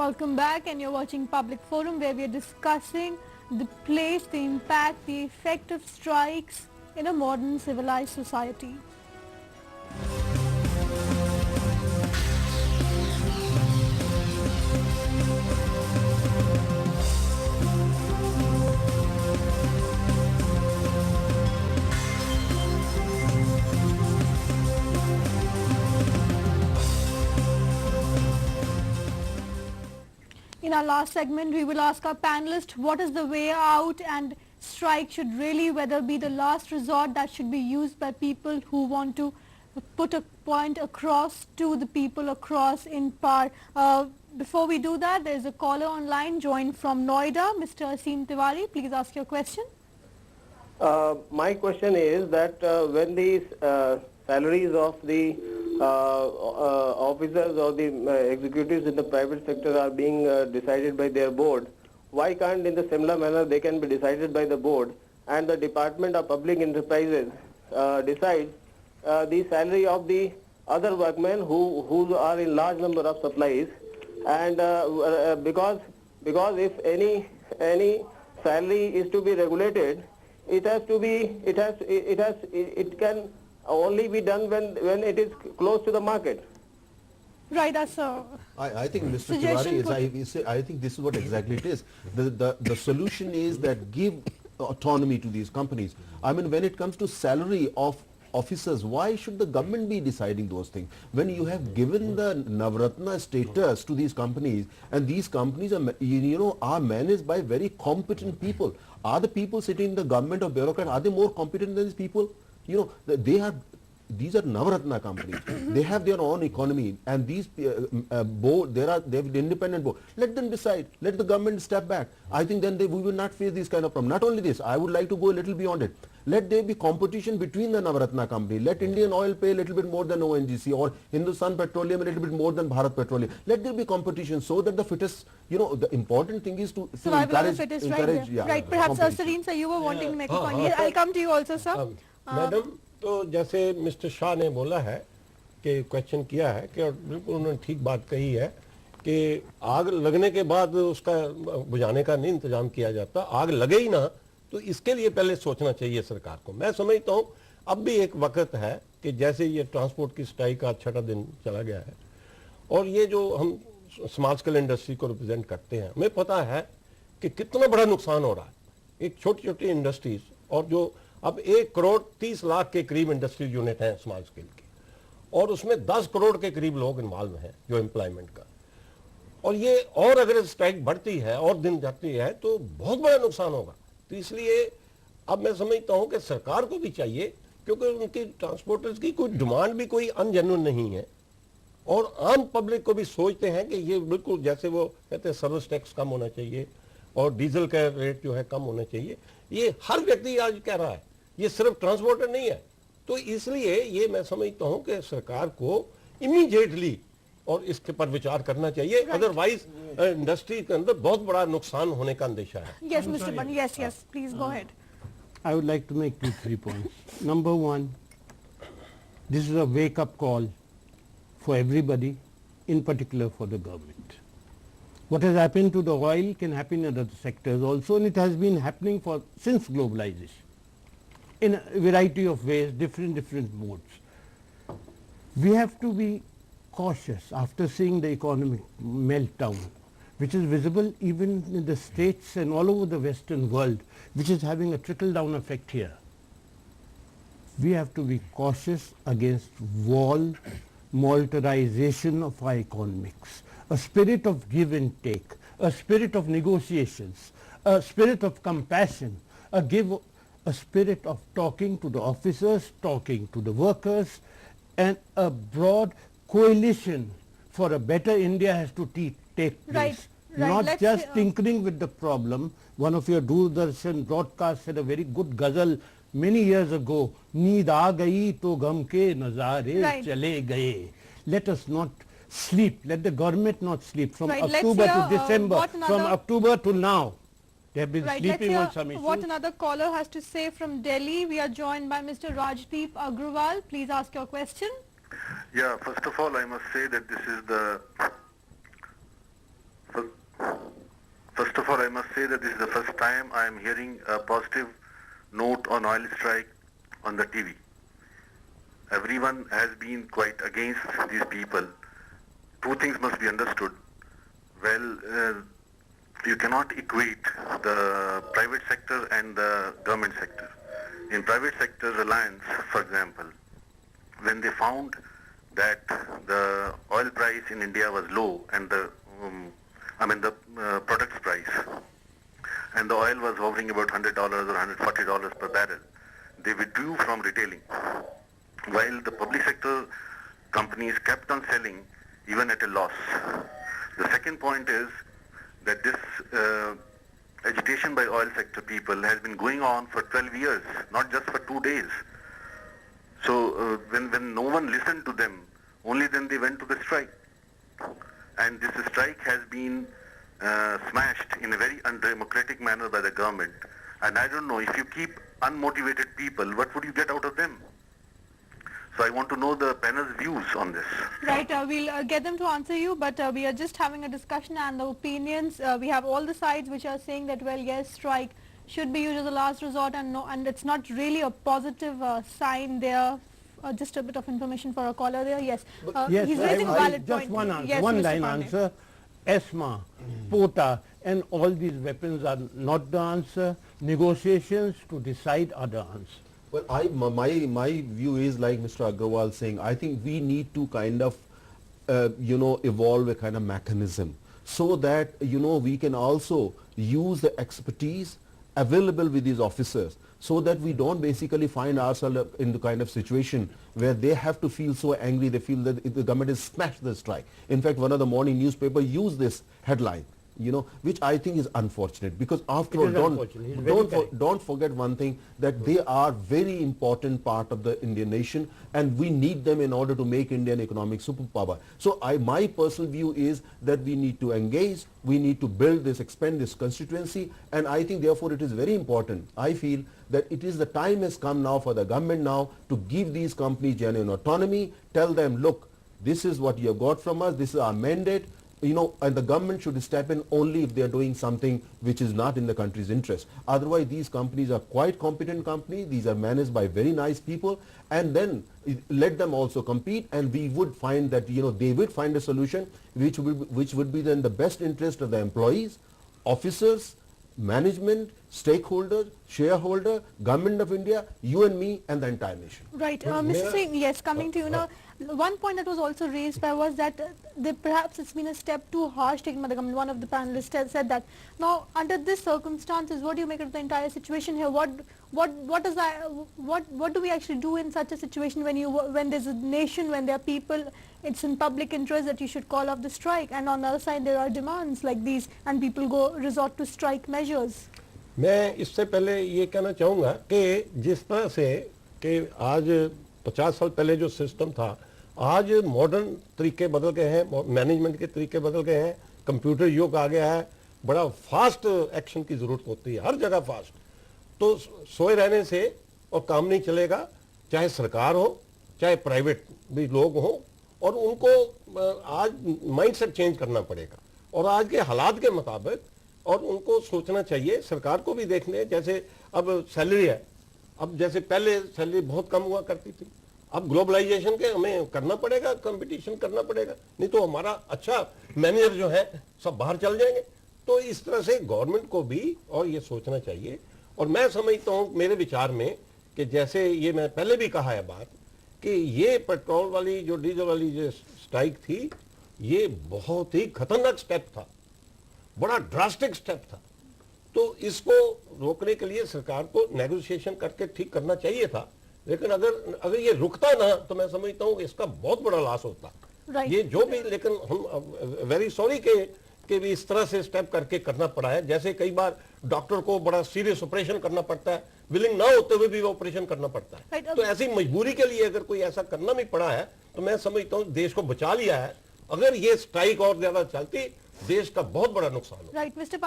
Welcome back, and you're watching Public Forum, where we are discussing the place, the impact, the effect of strikes in a modern civilized society. In our last segment, we will ask our panelists what is the way out, and strike should really whether be the last resort that should be used by people who want to put a point across to the people across in power. Before we do that, there is a caller online joined from Noida, Mr. Asim Tiwari. Please ask your question. My question is that when these salaries of the officers or the executives in the private sector are being decided by their board, why can't in the similar manner they can be decided by the board and the Department of Public Enterprises decides the salary of the other workmen who are in large number of supplies, and because if any salary is to be regulated, it can only be done when it is close to the market. Right, that's a I think Mr. Tiwari is, I think this is what exactly it is. The solution is that give autonomy to these companies. I mean, when it comes to salary of officers, why should the government be deciding those things? When you have given the Navratna status to these companies, and these companies are, are managed by very competent people. Are the people sitting in the government or bureaucrat, are they more competent than these people? These are Navratna companies. They have their own economy, and these board, they have the independent board. Let them decide. Let the government step back. I think then we will not face this kind of problem. Not only this, I would like to go a little beyond it. Let there be competition between the Navratna company. Let Indian Oil pay a little bit more than ONGC, or Hindustan Petroleum a little bit more than Bharat Petroleum. Let there be competition so that the fittest, the important thing is to encourage, right. Perhaps Serene sir, you were wanting to make a point. I'll come to you also, sir. Madam, तो जैसे mister Shah ने बोला है कि question किया है कि, और बिल्कुल उन्होंने ठीक बात कही है कि आग लगने के बाद उसका बुझाने का नहीं इंतजाम किया जाता, आग लगे ही ना तो इसके लिए पहले सोचना चाहिए सरकार को। मैं समझता हूँ अब भी एक वक्त है कि जैसे ये ट्रांसपोर्ट की स्ट्राइक का 6वां दिन चला गया है, और ये जो हम स्मॉल स्केल इंडस्ट्री को रिप्रेजेंट करते हैं, हमें पता है कि कितना बड़ा नुकसान हो रहा है एक छोटी छोटी इंडस्ट्रीज, और जो अब 1,30,00,000 के करीब इंडस्ट्रियल यूनिट हैं स्मॉल स्केल की, और उसमें 10 करोड़ के करीब लोग इन्वॉल्व हैं जो एम्प्लॉयमेंट का, और ये और अगर स्ट्राइक बढ़ती है और दिन जाती है तो बहुत बड़ा नुकसान होगा। तो इसलिए अब मैं समझता हूं कि सरकार को भी चाहिए, क्योंकि उनकी ट्रांसपोर्टर्स की कोई डिमांड भी कोई अनजेन्युइन नहीं है, और आम पब्लिक को भी सोचते हैं कि ये बिल्कुल जैसे वो कहते हैं सर्विस टैक्स कम होना चाहिए और डीजल का रेट जो है कम होना चाहिए, ये हर व्यक्ति आज कह रहा है, ये सिर्फ ट्रांसपोर्टर नहीं है। तो इसलिए ये मैं समझता हूं कि सरकार को इमीडिएटली और इसके पर विचार करना चाहिए, अदरवाइज इंडस्ट्री के अंदर बहुत बड़ा नुकसान होने का अंदेशा है। Yes, Mr. Bani. Yes, please go ahead. I would like to make 2-3 points. Number one, this is a wake-up call for everybody, in particular for the government. What has happened to the oil can happen in other sectors also, and it has been happening since globalization in a variety of ways, different modes. We have to be cautious after seeing the economic meltdown, which is visible even in the States and all over the Western world, which is having a trickle-down effect here. We have to be cautious against militarization of our economics. A spirit of give and take, a spirit of negotiations, a spirit of compassion, a spirit of talking to the officers, talking to the workers, and a broad coalition for a better India has to take place. Right. Not just tinkering with the problem. One of your Doordarshan broadcasts had a very good ghazal many years ago, Neend aa gayi to gham ke nazare chale gaye. Let us not sleep, let the government not sleep from October to December, from October to now. They have been sleeping on some issues. What another caller has to say from Delhi. We are joined by Mr. Rajdeep Agrawal. Please ask your question. Yeah, first of all, I must say that this is the First of all, I must say that this is the first time I am hearing a positive note on oil strike on the TV. Everyone has been quite against these people. Two things must be understood. Well, you cannot equate the private sector and the government sector. In private sector, Reliance, for example, when they found that the oil price in India was low and the product's price, and the oil was hovering about $100 or $140 per barrel, they withdrew from retailing, while the public sector companies kept on selling even at a loss. The second point is that this agitation by oil sector people has been going on for 12 years, not just for 2 days. So when no one listened to them, only then they went to the strike. And this strike has been smashed in a very undemocratic manner by the government. And I don't know, if you keep unmotivated people, what would you get out of them? So I want to know the panel's views on this. Right, we'll get them to answer you, but we are just having a discussion and the opinions. We have all the sides which are saying that, well, yes, strike should be used as a last resort, and no, and it's not really a positive sign there. Just a bit of information for a caller there. Yes, yes, he's raising a valid just point. one answer, Yes, one Mr. line Pandey. answer. ESMA, POTA, and all these weapons are not the answer. Negotiations to decide are the answer. Well, my view is like Mr. Agarwal saying, I think we need to kind of, evolve a kind of mechanism so that, we can also use the expertise available with these officers so that we don't basically find ourselves in the kind of situation where they have to feel so angry, they feel that the government has smashed the strike. In fact, one of the morning newspaper used this headline, which I think is unfortunate, because after all, don't forget one thing, that they are very important part of the Indian nation, and we need them in order to make India an economic superpower. So my personal view is that we need to engage, we need to build this, expand this constituency, and I think therefore it is very important. I feel that it is the time has come now for the government now to give these companies genuine autonomy, tell them, look, this is what you have got from us, this is our mandate, and the government should step in only if they are doing something which is not in the country's interest. Otherwise, these companies are quite competent companies. These are managed by very nice people, and then let them also compete, and we would find that, they would find a solution which would be then the best interest of the employees, officers, management, stakeholders, shareholder, government of India, you and me, and the entire nation. Right, Mr. Singh, yes, coming to you now. One point that was also raised by was that perhaps it's been a step too harsh taken by the government. One of the panelists said that. Now, under these circumstances, what do you make of the entire situation here? What do we actually do in such a situation when there's a nation, when there are people, it's in public interest that you should call off the strike, and on the other side there are demands like these, and people resort to strike measures. मैं इससे पहले ये कहना चाहूँगा कि जिस तरह से कि आज 50 साल पहले जो सिस्टम था, आज मॉडर्न तरीके बदल गए हैं, मैनेजमेंट के तरीके बदल गए हैं, कंप्यूटर युग आ गया है, बड़ा फास्ट एक्शन की ज़रूरत होती है, हर जगह फास्ट. तो सोए रहने से और काम नहीं चलेगा, चाहे सरकार हो, चाहे प्राइवेट भी लोग हों, और उनको आज माइंडसेट चेंज करना पड़ेगा, और आज के हालात के मुताबिक, और उनको सोचना चाहिए, सरकार को भी देखने, जैसे अब सैलरी है, अब जैसे पहले सैलरी बहुत कम हुआ करती थी, अब ग्लोबलाइजेशन के हमें करना पड़ेगा, कंपटीशन करना पड़ेगा, नहीं तो हमारा अच्छा मैनेजर जो है सब बाहर चल जाएंगे. तो इस तरह से गवर्नमेंट को भी और ये सोचना चाहिए. और मैं समझता हूँ मेरे विचार में कि जैसे ये मैं पहले भी कहा है बात कि ये पेट्रोल वाली जो डीजल वाली जो स्ट्राइक थी, ये बहुत ही खतरनाक स्टेप था, बड़ा ड्रास्टिक स्टेप था. तो इसको रोकने के लिए सरकार को नेगोशिएशन करके ठीक करना चाहिए था, लेकिन अगर ये रुकता ना तो मैं समझता हूँ इसका बहुत बड़ा लॉस होता. ये जो भी, लेकिन हम वेरी सॉरी कि भी इस तरह से स्टेप करके करना पड़ा है. जैसे कई बार डॉक्टर को बड़ा सीरियस ऑपरेशन करना पड़ता है, विलिंग ना होते हुए भी वो ऑपरेशन करना पड़ता है. तो ऐसी मजबूरी के लिए अगर कोई ऐसा करना भी पड़ा है तो मैं समझता हूँ देश को बचा लिया है. अगर ये स्ट्राइक और ज्यादा चलती, देश का बहुत बड़ा नुकसान हो. Right, mister